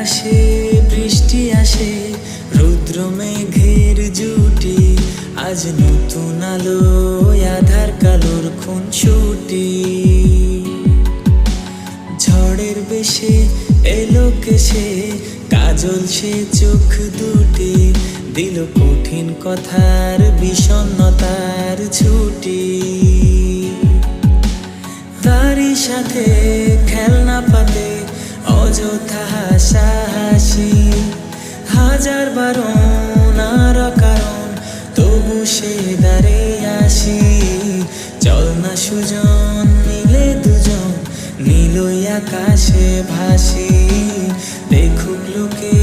আকাশে বৃষ্টি আসে, রুদ্র মেঘের জুটি, আজ নতুন আলো আধার কালোর খুনসুটি। ঝড়ের বেশে এলো কেসে, কাজল সে চোখ দুটি, দিল কঠিন কথার বিষণ্ণতার ছুটি। তারই সাথে খেলনা পাতে অযথা হাসাহাসি, হাজার বারণ আর কারণ তবু সে দাঁড়ে আসি। চল না সুজন মিলে দুজন, নীলই আকাশে ভাসি, দেখুক লোকে